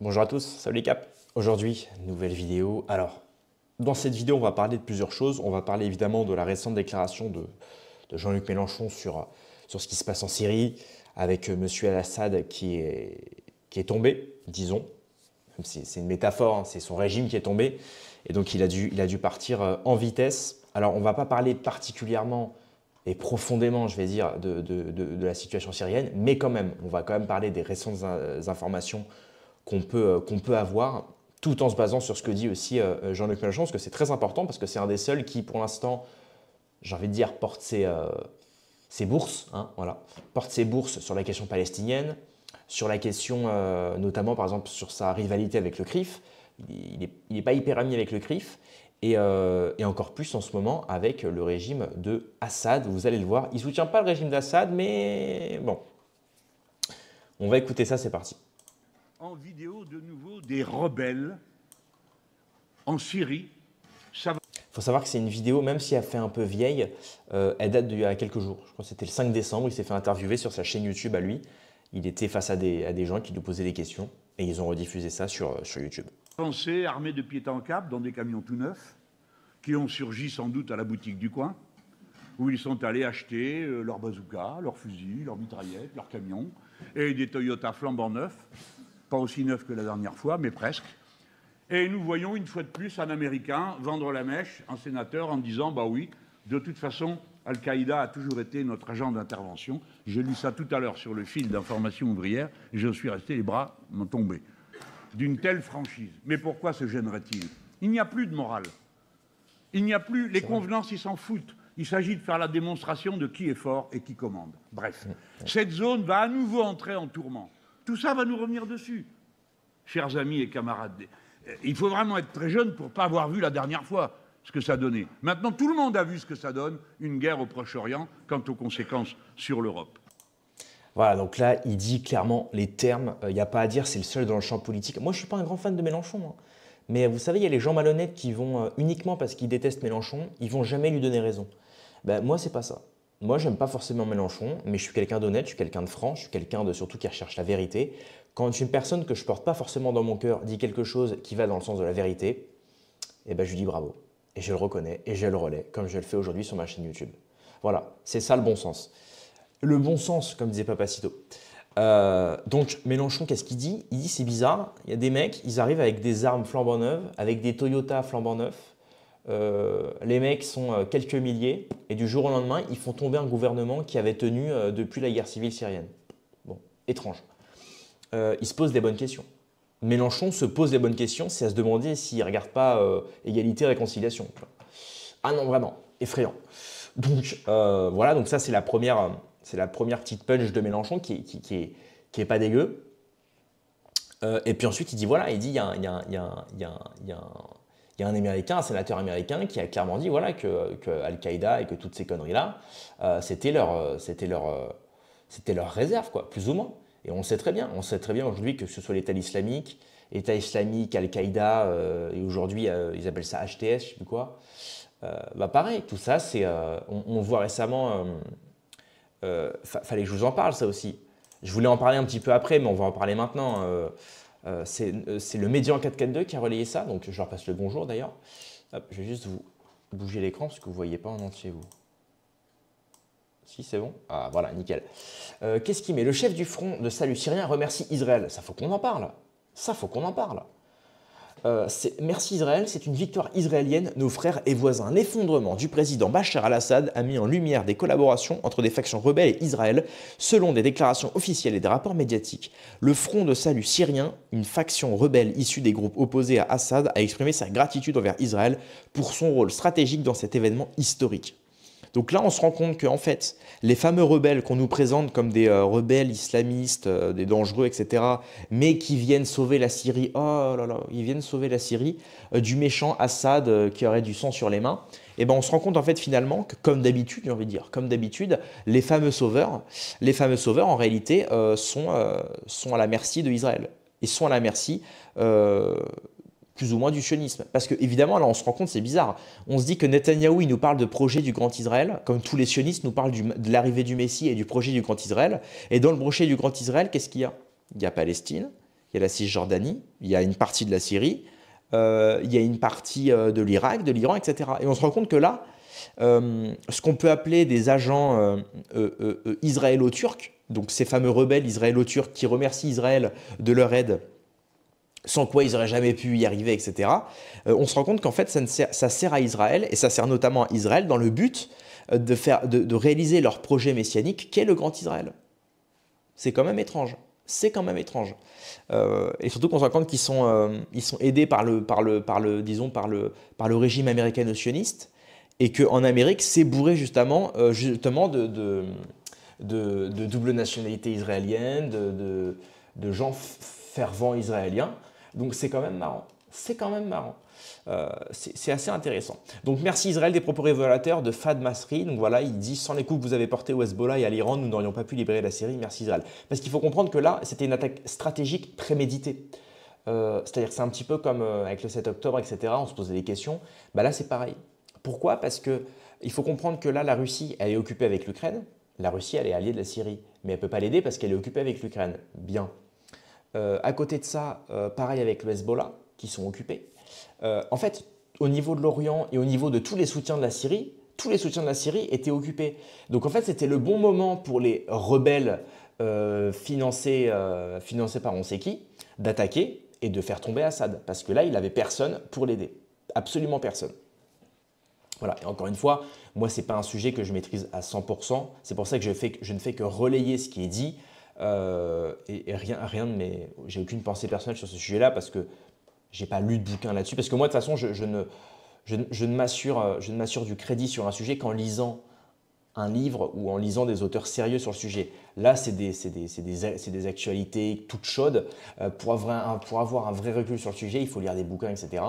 Bonjour à tous, salut les caps. Aujourd'hui, nouvelle vidéo. Alors, dans cette vidéo, on va parler de plusieurs choses. On va parler évidemment de la récente déclaration de Jean-Luc Mélenchon sur ce qui se passe en Syrie avec Monsieur Al-Assad qui est tombé, disons. C'est une métaphore, hein, c'est son régime qui est tombé. Et donc, il a dû partir en vitesse. Alors, on ne va pas parler particulièrement et profondément, je vais dire, de la situation syrienne, mais quand même, on va quand même parler des récentes informations qu'on peut avoir, tout en se basant sur ce que dit aussi Jean-Luc Mélenchon, parce que c'est très important, parce que c'est un des seuls qui, pour l'instant, j'ai envie de dire, porte ses bourses, hein, voilà, porte ses bourses sur la question palestinienne, sur la question, notamment, par exemple, sur sa rivalité avec le CRIF. Il n'est pas hyper ami avec le CRIF, et encore plus en ce moment avec le régime de Assad. Vous allez le voir, il ne soutient pas le régime d'Assad, mais bon, on va écouter ça, c'est parti. En vidéo de nouveau des rebelles en Syrie. Il faut savoir que c'est une vidéo, même si elle fait un peu vieille, elle date d'il y a quelques jours. Je crois que c'était le 5 décembre, il s'est fait interviewer sur sa chaîne YouTube à lui. Il était face à des gens qui lui posaient des questions et ils ont rediffusé ça sur YouTube. Français armés de pied en cap dans des camions tout neufs qui ont surgi sans doute à la boutique du coin où ils sont allés acheter leurs bazookas, leurs fusils, leurs mitraillettes, leurs camions et des Toyota flambant neufs. Pas aussi neuf que la dernière fois, mais presque. Et nous voyons une fois de plus un Américain vendre la mèche, un sénateur, en disant « bah oui, de toute façon, Al-Qaïda a toujours été notre agent d'intervention. » J'ai lu ça tout à l'heure sur le fil d'information ouvrière et je suis resté, les bras m'ont tombé. D'une telle franchise. Mais pourquoi se gênerait-il? Il n'y a plus de morale. Il n'y a plus... Les convenances, ils s'en foutent. Il s'agit de faire la démonstration de qui est fort et qui commande. Bref, cette zone va à nouveau entrer en tourment. Tout ça va nous revenir dessus, chers amis et camarades. Il faut vraiment être très jeune pour ne pas avoir vu la dernière fois ce que ça donnait. Maintenant, tout le monde a vu ce que ça donne, une guerre au Proche-Orient, quant aux conséquences sur l'Europe. Voilà, donc là, il dit clairement les termes, il n'y a pas à dire, c'est le seul dans le champ politique. Moi, je ne suis pas un grand fan de Mélenchon, hein. Mais vous savez, il y a les gens malhonnêtes qui vont, uniquement parce qu'ils détestent Mélenchon, ils vont jamais lui donner raison. Ben, moi, c'est pas ça. Moi, j'aime pas forcément Mélenchon, mais je suis quelqu'un d'honnête, je suis quelqu'un de franc, je suis quelqu'un de surtout qui recherche la vérité. Quand une personne que je porte pas forcément dans mon cœur dit quelque chose qui va dans le sens de la vérité, eh ben, je lui dis bravo. Et je le reconnais et je le relais, comme je le fais aujourd'hui sur ma chaîne YouTube. Voilà, c'est ça le bon sens. Le bon sens, comme disait Papacito. Donc Mélenchon, qu'est-ce qu'il dit? Il dit c'est bizarre, il y a des mecs, ils arrivent avec des armes flambant neuves, avec des Toyota flambant neufs. Les mecs sont quelques milliers et du jour au lendemain, ils font tomber un gouvernement qui avait tenu depuis la guerre civile syrienne. Bon, étrange. Il se pose des bonnes questions. Mélenchon se pose des bonnes questions, c'est à se demander s'il ne regarde pas égalité, réconciliation. Ah non, vraiment, effrayant. Donc voilà, donc ça c'est la première petite punch de Mélenchon qui est pas dégueu. Et puis ensuite il dit voilà, il dit il y a un Américain, un sénateur américain qui a clairement dit voilà, que Al-Qaïda et que toutes ces conneries-là, c'était leur réserve, quoi, plus ou moins. Et on sait très bien aujourd'hui que ce soit l'État islamique, Al-Qaïda, et aujourd'hui ils appellent ça HTS, je sais plus quoi. Bah pareil, tout ça, c'est, on voit récemment, fallait que je vous en parle ça aussi. Je voulais en parler un petit peu après, mais on va en parler maintenant. C'est le Médian 442 qui a relayé ça, donc je leur passe le bonjour d'ailleurs. Je vais juste vous bouger l'écran parce que vous ne voyez pas en entier vous. Si, c'est bon. Ah voilà, nickel. Qu'est-ce qu'il met? Le chef du front de salut syrien remercie Israël. Ça, faut qu'on en parle. Ça, faut qu'on en parle. Merci Israël, c'est une victoire israélienne, nos frères et voisins. L'effondrement du président Bachar al-Assad a mis en lumière des collaborations entre des factions rebelles et Israël, selon des déclarations officielles et des rapports médiatiques. Le Front de salut syrien, une faction rebelle issue des groupes opposés à Assad, a exprimé sa gratitude envers Israël pour son rôle stratégique dans cet événement historique. Donc là, on se rend compte qu'en fait, les fameux rebelles qu'on nous présente comme des rebelles islamistes, des dangereux, etc., mais qui viennent sauver la Syrie, oh là là, ils viennent sauver la Syrie du méchant Assad qui aurait du sang sur les mains, et ben on se rend compte en fait finalement que comme d'habitude, j'ai envie de dire, comme d'habitude, les fameux sauveurs en réalité sont à la merci de Israël. Ils sont à la merci plus ou moins du sionisme. Parce que évidemment, là, on se rend compte, c'est bizarre. On se dit que Netanyahou, il nous parle de projet du Grand Israël, comme tous les sionistes nous parlent de l'arrivée du Messie et du projet du Grand Israël. Et dans le projet du Grand Israël, qu'est-ce qu'il y a? Il y a Palestine, il y a la Cisjordanie, il y a une partie de la Syrie, il y a une partie de l'Irak, de l'Iran, etc. Et on se rend compte que là, ce qu'on peut appeler des agents israélo-turcs, donc ces fameux rebelles israélo-turcs qui remercient Israël de leur aide, sans quoi ils n'auraient jamais pu y arriver, etc. On se rend compte qu'en fait, ça sert à Israël, et ça sert notamment à Israël dans le but de réaliser leur projet messianique, qu'est le Grand Israël. C'est quand même étrange. C'est quand même étrange. Et surtout qu'on se rend compte qu'ils sont aidés par le régime américano-sioniste, et qu'en Amérique, c'est bourré justement de double nationalité israélienne, de gens fervents israéliens. Donc c'est quand même marrant. C'est quand même marrant. C'est assez intéressant. Donc merci Israël des propos révélateurs de Fahd Masri. Donc voilà, il dit: sans les coups que vous avez portés au Hezbollah et à l'Iran, nous n'aurions pas pu libérer la Syrie. Merci Israël. Parce qu'il faut comprendre que là, c'était une attaque stratégique préméditée. C'est-à-dire que c'est un petit peu comme avec le 7 octobre, etc. On se posait des questions. Bah là, c'est pareil. Pourquoi? Parce qu'il faut comprendre que là, la Russie, elle est occupée avec l'Ukraine. La Russie, elle est alliée de la Syrie. Mais elle ne peut pas l'aider parce qu'elle est occupée avec l'Ukraine. Bien. À côté de ça, pareil avec le Hezbollah, qui sont occupés. En fait, au niveau de l'Orient et au niveau de tous les soutiens de la Syrie, étaient occupés. Donc en fait, c'était le bon moment pour les rebelles financés par on sait qui, d'attaquer et de faire tomber Assad. Parce que là, il n'avait personne pour l'aider. Absolument personne. Voilà, et encore une fois, moi, ce n'est pas un sujet que je maîtrise à 100%. C'est pour ça que je ne fais que relayer ce qui est dit. J'ai aucune pensée personnelle sur ce sujet-là parce que je n'ai pas lu de bouquin là-dessus. Parce que moi, de toute façon, je ne m'assure du crédit sur un sujet qu'en lisant un livre ou en lisant des auteurs sérieux sur le sujet. Là, c'est des actualités toutes chaudes. Pour avoir un vrai recul sur le sujet, il faut lire des bouquins, etc.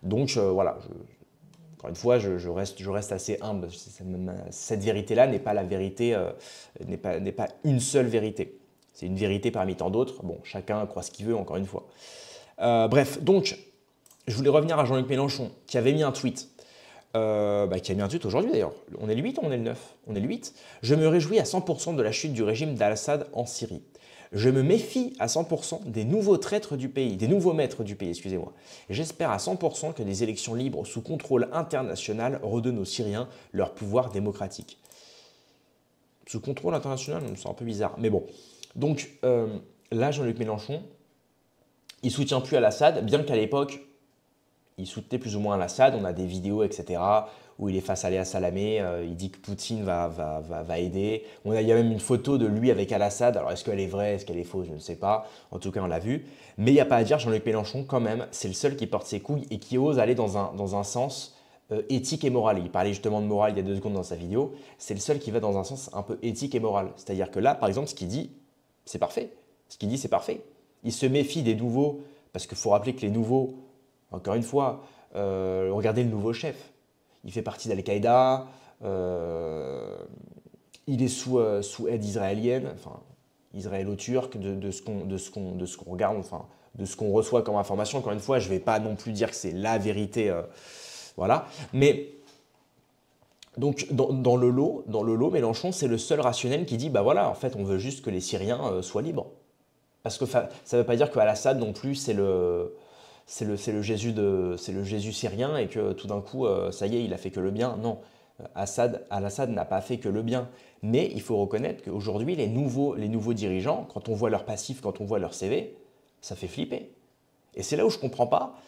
Donc voilà, encore une fois, je reste assez humble. Cette vérité-là n'est pas la vérité, n'est pas une seule vérité. C'est une vérité parmi tant d'autres. Bon, chacun croit ce qu'il veut, encore une fois. Bref, donc, je voulais revenir à Jean-Luc Mélenchon, qui avait mis un tweet. Qui a mis un tweet aujourd'hui d'ailleurs. On est le 8 ou on est le 9? On est le 8. Je me réjouis à 100% de la chute du régime d'Al-Assad en Syrie. Je me méfie à 100% des nouveaux maîtres du pays, excusez-moi. J'espère à 100% que des élections libres sous contrôle international redonnent aux Syriens leur pouvoir démocratique. Sous contrôle international, c'est un peu bizarre, mais bon. Donc là, Jean-Luc Mélenchon, il ne soutient plus Al-Assad, bien qu'à l'époque, il soutenait plus ou moins Al-Assad. On a des vidéos, etc., où il est face à Léa Salamé, il dit que Poutine va aider. Il y a même une photo de lui avec Al-Assad. Alors, est-ce qu'elle est vraie, est-ce qu'elle est fausse, je ne sais pas. En tout cas, on l'a vu. Mais il n'y a pas à dire, Jean-Luc Mélenchon, quand même, c'est le seul qui porte ses couilles et qui ose aller dans un sens éthique et moral. Il parlait justement de morale il y a 2 secondes dans sa vidéo. C'est le seul qui va dans un sens un peu éthique et moral. C'est-à-dire que là, par exemple, ce qu'il dit, c'est parfait. Ce qu'il dit, c'est parfait. Il se méfie des nouveaux, parce qu'il faut rappeler que les nouveaux, encore une fois, regardez le nouveau chef. Il fait partie d'Al-Qaïda, il est sous aide israélienne, enfin israélo-turque, de ce qu'on regarde, enfin de ce qu'on reçoit comme information. Encore une fois, je ne vais pas non plus dire que c'est la vérité, voilà. Mais donc dans le lot, Mélenchon, c'est le seul rationnel qui dit, bah voilà, en fait, on veut juste que les Syriens soient libres. Parce que ça ne veut pas dire qu'Al-Assad non plus, c'est le Jésus syrien et que tout d'un coup, ça y est, il a fait que le bien. Non, Al-Assad n'a pas fait que le bien. Mais il faut reconnaître qu'aujourd'hui, les nouveaux dirigeants, quand on voit leur passif, quand on voit leur CV, ça fait flipper. Et c'est là où je ne comprends pas.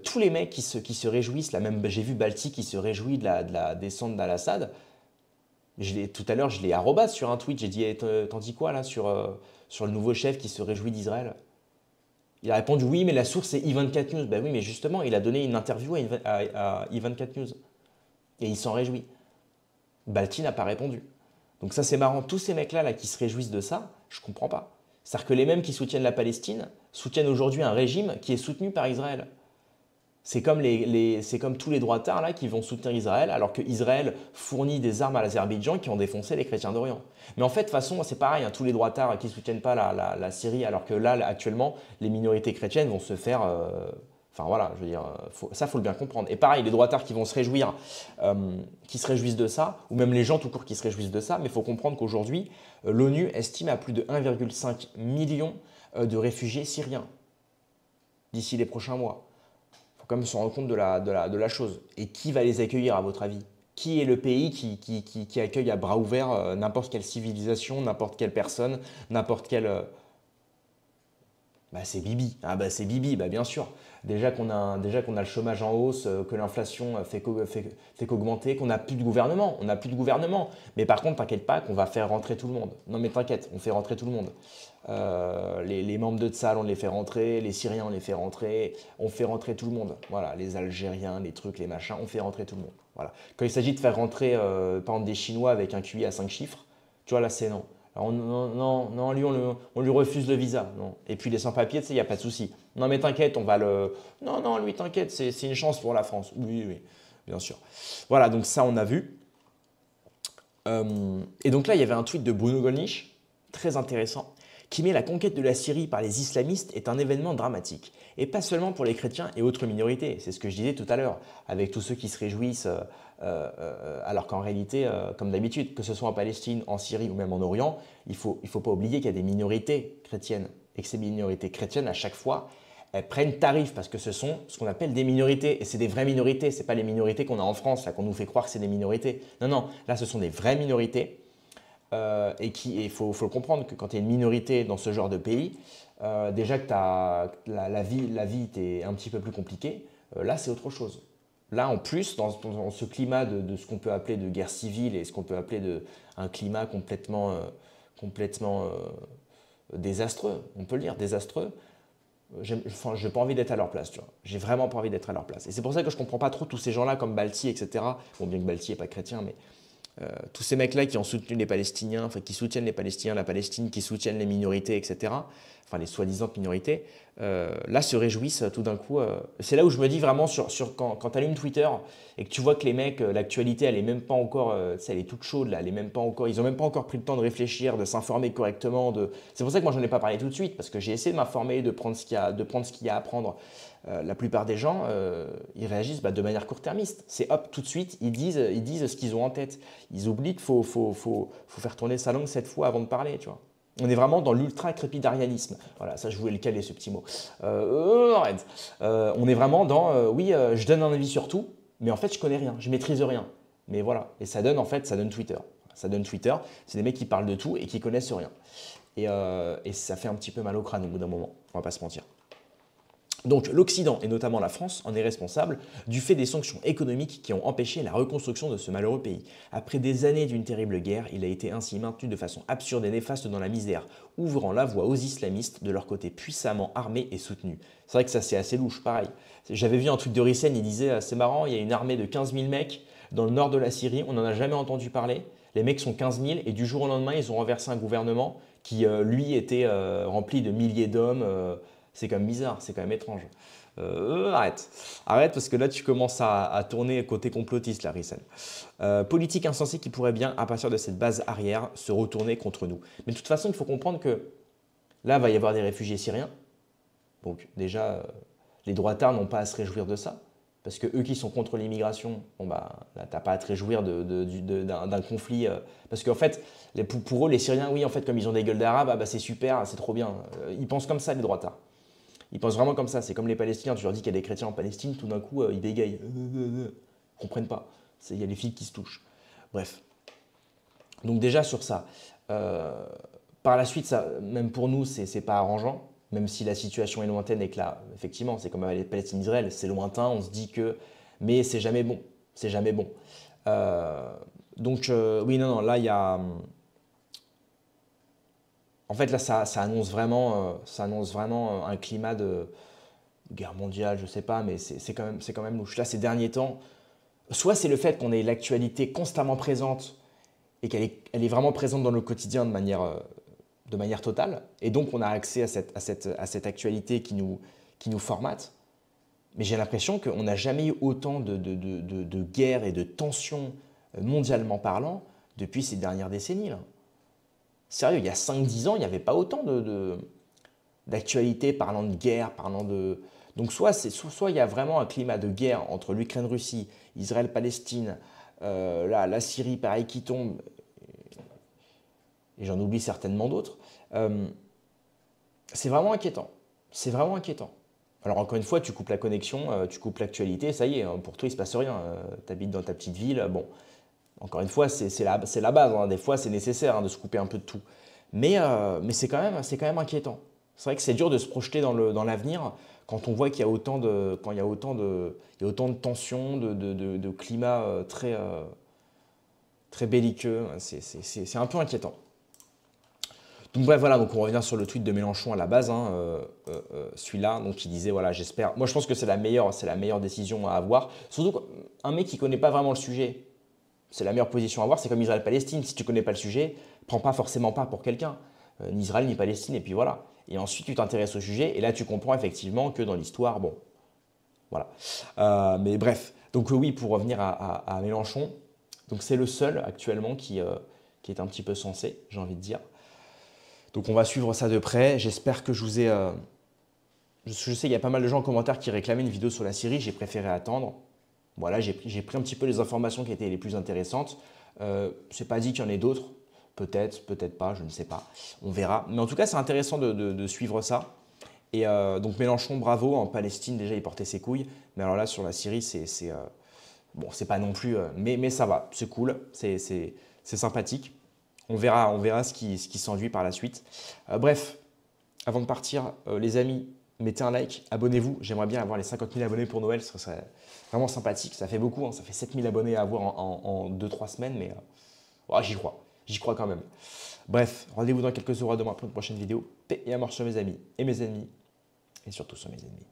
Tous les mecs qui se réjouissent, là même j'ai vu Balti qui se réjouit de la descente d'Al-Assad. Tout à l'heure, je l'ai arrobas sur un tweet. J'ai dit, t'en dis quoi là sur le nouveau chef qui se réjouit d'Israël? Il a répondu oui, mais la source c'est i24 News. Ben oui, mais justement, il a donné une interview à i24 News. Et il s'en réjouit. Balti n'a pas répondu. Donc ça, c'est marrant. Tous ces mecs-là qui se réjouissent de ça, je ne comprends pas. C'est-à-dire que les mêmes qui soutiennent la Palestine soutiennent aujourd'hui un régime qui est soutenu par Israël. C'est comme tous les droitards là, qui vont soutenir Israël, alors que Israël fournit des armes à l'Azerbaïdjan qui ont défoncé les chrétiens d'Orient. Mais en fait, de toute façon, c'est pareil, tous les droitards qui ne soutiennent pas la Syrie, alors que là, actuellement, les minorités chrétiennes vont se faire... Enfin voilà, je veux dire, ça, il faut le bien comprendre. Et pareil, les droitards qui vont se réjouir, qui se réjouissent de ça, ou même les gens tout court qui se réjouissent de ça, mais il faut comprendre qu'aujourd'hui, l'ONU estime à plus de 1,5 million de réfugiés syriens. d'ici les prochains mois. Il faut quand même se rendre compte de la chose. Et qui va les accueillir, à votre avis? Qui est le pays qui accueille à bras ouverts n'importe quelle civilisation, n'importe quelle personne, n'importe quelle... Bah, c'est Bibi. Ah bah c'est Bibi, bah bien sûr. Déjà qu'on a le chômage en hausse, que l'inflation fait qu'augmenter, qu'on n'a plus de gouvernement. On n'a plus de gouvernement. Mais par contre, t'inquiète pas qu'on va faire rentrer tout le monde. Non mais t'inquiète, on fait rentrer tout le monde. Les membres de Tsahal, on les fait rentrer. Les Syriens, on les fait rentrer. On fait rentrer tout le monde. Voilà, les Algériens, les trucs, les machins, on fait rentrer tout le monde. Voilà. Quand il s'agit de faire rentrer, par exemple, des Chinois avec un QI à 5 chiffres, tu vois, là, c'est non. Alors, non, lui, on lui refuse le visa. Non. Et puis les sans-papiers, tu sais, il n'y a pas de souci. Non, mais t'inquiète, on va le. Non, lui, t'inquiète, c'est une chance pour la France. Oui, bien sûr. Voilà, donc ça, on a vu. Et donc là, il y avait un tweet de Bruno Gollnisch, très intéressant, qui met la conquête de la Syrie par les islamistes est un événement dramatique. Et pas seulement pour les chrétiens et autres minorités. C'est ce que je disais tout à l'heure, avec tous ceux qui se réjouissent, alors qu'en réalité, comme d'habitude, que ce soit en Palestine, en Syrie ou même en Orient, il ne faut pas oublier qu'il y a des minorités chrétiennes. Et que ces minorités chrétiennes, à chaque fois, elles prennent tarif parce que ce sont ce qu'on appelle des minorités. Et c'est des vraies minorités, ce n'est pas les minorités qu'on a en France, là, qu'on nous fait croire que c'est des minorités. Non, là, ce sont des vraies minorités. Et il faut le comprendre que quand tu es une minorité dans ce genre de pays, déjà que la vie est un petit peu plus compliquée, là c'est autre chose. Là en plus, dans ce climat de ce qu'on peut appeler de guerre civile et ce qu'on peut appeler un climat complètement désastreux, on peut le dire, désastreux, j'ai pas envie d'être à leur place, tu vois. J'ai vraiment pas envie d'être à leur place. Et c'est pour ça que je comprends pas trop tous ces gens-là comme Balti, etc. Bon, bien que Balti n'est pas chrétien, mais tous ces mecs-là qui ont soutenu les Palestiniens, enfin qui soutiennent les Palestiniens, la Palestine, qui soutiennent les minorités, etc., enfin les soi-disant minorités, là se réjouissent tout d'un coup. C'est là où je me dis vraiment, quand tu allumes Twitter et que tu vois que les mecs, l'actualité, elle est même pas encore, elle est toute chaude, là, elle est même pas encore, ils ont même pas encore pris le temps de réfléchir, de s'informer correctement. C'est pour ça que moi j'en ai pas parlé tout de suite, parce que j'ai essayé de m'informer, de prendre ce qu'il y a à prendre. La plupart des gens, ils réagissent de manière court-termiste. C'est hop, tout de suite, ils disent ce qu'ils ont en tête. Ils oublient qu'il faut faire tourner sa langue 7 fois avant de parler, tu vois. On est vraiment dans l'ultra-crépidarianisme. Voilà, ça je voulais le caler, ce petit mot. Arrête. On est vraiment dans, je donne un avis sur tout, mais en fait je connais rien, je maîtrise rien. Mais voilà, et ça donne Twitter. Ça donne Twitter, c'est des mecs qui parlent de tout et qui connaissent rien. Et ça fait un petit peu mal au crâne au bout d'un moment, on va pas se mentir. Donc l'Occident, et notamment la France, en est responsable du fait des sanctions économiques qui ont empêché la reconstruction de ce malheureux pays. Après des années d'une terrible guerre, il a été ainsi maintenu de façon absurde et néfaste dans la misère, ouvrant la voie aux islamistes, de leur côté puissamment armés et soutenus. C'est vrai que ça c'est assez louche, pareil. J'avais vu un tweet de Rissen, il disait « c'est marrant, il y a une armée de 15 000 mecs dans le nord de la Syrie, on n'en a jamais entendu parler. Les mecs sont 15 000 et du jour au lendemain, ils ont renversé un gouvernement qui, lui, était rempli de milliers d'hommes. C'est quand même bizarre, c'est quand même étrange. Arrête parce que là tu commences à tourner côté complotiste, la Rissen. Politique insensée qui pourrait bien, à partir de cette base arrière, se retourner contre nous. Mais de toute façon, il faut comprendre que là, il va y avoir des réfugiés syriens. Donc déjà, les droitards n'ont pas à se réjouir de ça. Parce que eux qui sont contre l'immigration, bon bah, là, t'as pas à te réjouir d'un conflit. Parce qu'en fait, pour eux, les Syriens, oui, en fait, comme ils ont des gueules d'arabes, ah, bah, c'est super, c'est trop bien. Ils pensent comme ça, les droitards. Ils pensent vraiment comme ça. C'est comme les Palestiniens. Tu leur dis qu'il y a des chrétiens en Palestine, tout d'un coup, ils bégayent. Ils comprennent pas. Il y a les filles qui se touchent. Bref. Donc déjà sur ça. Par la suite, ça, même pour nous, c'est pas arrangeant. Même si la situation est lointaine et que là, effectivement, c'est comme avec les Palestine-Israël, c'est lointain. On se dit que... Mais c'est jamais bon. C'est jamais bon. Oui, non, là, il y a... En fait, là, ça annonce vraiment un climat de guerre mondiale, je sais pas, mais c'est quand même louche. Là, ces derniers temps, soit c'est le fait qu'on ait l'actualité constamment présente et qu'elle est vraiment présente dans le quotidien de manière totale, et donc on a accès à cette actualité qui nous formate. Mais j'ai l'impression qu'on n'a jamais eu autant de guerres et de tensions mondialement parlant depuis ces dernières décennies, là. Sérieux, il y a 5-10 ans, il n'y avait pas autant d'actualité parlant de guerre, parlant de... Donc soit il y a vraiment un climat de guerre entre l'Ukraine-Russie, Israël-Palestine, la Syrie, pareil, qui tombe, et j'en oublie certainement d'autres. C'est vraiment inquiétant. C'est vraiment inquiétant. Alors encore une fois, tu coupes la connexion, tu coupes l'actualité, ça y est, hein, pour toi il se passe rien. Tu habites dans ta petite ville, bon, encore une fois, c'est la base, hein. Des fois c'est nécessaire, hein, de se couper un peu de tout. Mais c'est quand même inquiétant. C'est vrai que c'est dur de se projeter dans l'avenir quand on voit qu'il y a autant de, quand il y a autant de tensions, de climat très belliqueux. C'est un peu inquiétant. Donc bref, voilà, donc on revient sur le tweet de Mélenchon à la base, hein, celui-là, donc il disait, voilà, j'espère, moi je pense que c'est la meilleure décision à avoir, surtout un mec qui ne connaît pas vraiment le sujet, c'est la meilleure position à avoir, c'est comme Israël-Palestine, si tu ne connais pas le sujet, prends pas forcément pas pour quelqu'un, ni Israël ni Palestine, et puis voilà. Et ensuite tu t'intéresses au sujet, et là tu comprends effectivement que dans l'histoire, bon, voilà. Mais bref, donc oui, pour revenir à Mélenchon, donc c'est le seul actuellement qui est un petit peu sensé, j'ai envie de dire. Donc on va suivre ça de près. J'espère que je vous ai... je sais qu'il y a pas mal de gens en commentaire qui réclamaient une vidéo sur la Syrie. J'ai préféré attendre. Voilà, j'ai pris un petit peu les informations qui étaient les plus intéressantes. C'est pas dit qu'il y en ait d'autres. Peut-être, peut-être pas, je ne sais pas. On verra. Mais en tout cas, c'est intéressant de suivre ça. Et donc Mélenchon, bravo. En Palestine, déjà, il portait ses couilles. Mais alors là, sur la Syrie, bon, c'est pas non plus... mais ça va, c'est cool, c'est sympathique. On verra ce qui s'enduit par la suite. Bref, avant de partir, les amis, mettez un like, abonnez-vous. J'aimerais bien avoir les 50 000 abonnés pour Noël, ce serait vraiment sympathique. Ça fait beaucoup, hein, ça fait 7 000 abonnés à avoir en 2-3 semaines, mais ouais, j'y crois quand même. Bref, rendez-vous dans quelques heures demain pour une prochaine vidéo. Paix et à mort sur mes amis et mes ennemis, et surtout sur mes ennemis.